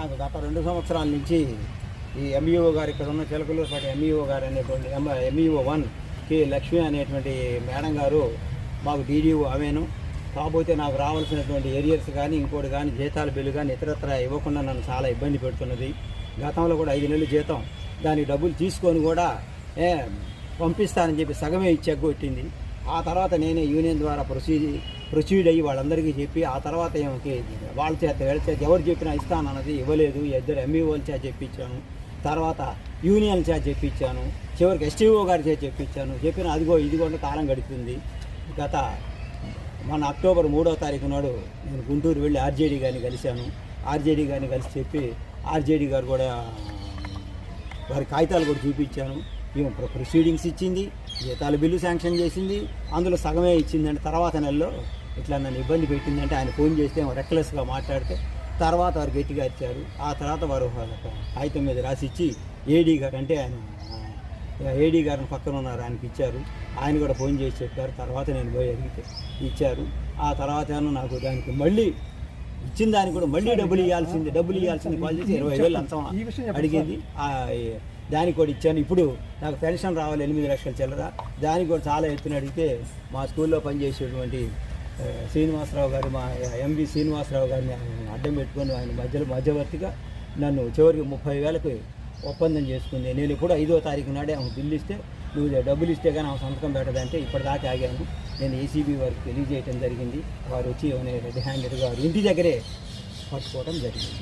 నాకు గత 2 సంవత్సరాల నుంచి ఈ ఎంఈఓ గారు ఇక్కడ ఉన్న చిలకలూరుపేట ఎంఈఓ గారు అనేటువంటి ఎంఈఓ 1 కే లక్ష్మి అనేటువంటి మేడం గారు మాకు డీడీఓ అవేను. కాకపోతే నాకు రావాల్సినటువంటి ఏరియర్స్ కానీ ఇంకోటి కానీ జీతాల బిల్లు కానీ ఇతరత్ర ఇవ్వకుండా నన్ను చాలా ఇబ్బంది పెడుతున్నది. గతంలో కూడా 5 నెలలు జీతం దానికి డబ్బులు తీసుకొని కూడా పంపిస్తానని చెప్పి సగమే ఇచ్చెగ్గొట్టింది. ఆ తర్వాత నేనే యూనియన్ ద్వారా ప్రొసీడ్ అయ్యి వాళ్ళందరికీ చెప్పి ఆ తర్వాత వాళ్ళ చేత వీళ్ళ చేత ఎవరు చెప్పినా ఇస్తానన్నది ఇవ్వలేదు. ఇద్దరు ఎంఈఓల చేత చెప్పించాను, తర్వాత యూనియన్ చేత చెప్పించాను, చివరికి ఎస్టీఓ గారి చేత చెప్పించాను. చెప్పిన అదిగో ఇదిగోండి కాలం గడిపింది. గత మన అక్టోబర్ 3వ తారీఖు నాడు నేను గుంటూరు వెళ్ళి ఆర్జేడీ గారిని కలిశాను. ఆర్జేడీ గారిని కలిసి చెప్పి ఆర్జేడీ గారు కూడా వారి కాగితాలు కూడా చూపించాను. ప్రొసీడింగ్స్ ఇచ్చింది, జీతాల బిల్లు శాంక్షన్ చేసింది, అందులో సగమే ఇచ్చిందంటే తర్వాత నెలలో ఇట్లా నన్ను ఇబ్బంది పెట్టిందంటే ఆయన ఫోన్ చేస్తే రెక్లెస్గా మాట్లాడితే తర్వాత వారు గట్టిగా ఇచ్చారు. ఆ తర్వాత వారు కాగితం మీద రాసి ఇచ్చి ఏడీ గారు అంటే ఆయన ఏడీ గారిని పక్కన ఉన్నారు ఆయనకి ఇచ్చారు. ఆయన కూడా ఫోన్ చేసి చెప్పారు. తర్వాత నేను పోయి అడిగితే ఇచ్చారు. ఆ తర్వాత నాకు దానికి మళ్ళీ ఇచ్చిన దానికి కూడా మళ్ళీ డబ్బులు ఇవ్వాల్సింది కాల్ చేసి 20,000 లంచం అడిగింది. దానికి కూడా ఇచ్చాను. ఇప్పుడు నాకు పెన్షన్ రావాలి 8 లక్షల చిల్లర. దానికి కూడా చాలా ఎత్తున అడిగితే మా స్కూల్లో పనిచేసేటువంటి శ్రీనివాసరావు గారు, మా ఎంబీ శ్రీనివాసరావు గారిని అడ్డం పెట్టుకొని ఆయన మధ్యవర్తిగా నన్ను చివరికి 30,000కి ఒప్పందం చేసుకుంది. నేను ఇప్పుడు 5వ తారీఖు నాడే ఆమె బిల్లు ఇస్తే నువ్వు డబ్బులు ఇస్తే కానీ ఆమె సంతకం పెట్టదంటే ఇప్పటిదాకా ఆగాను. నేను ఏసీబీ వారికి తెలియజేయడం జరిగింది. వారు వచ్చి రెడీ హ్యాండెడ్గా ఇంటి దగ్గరే పట్టుకోవడం జరిగింది.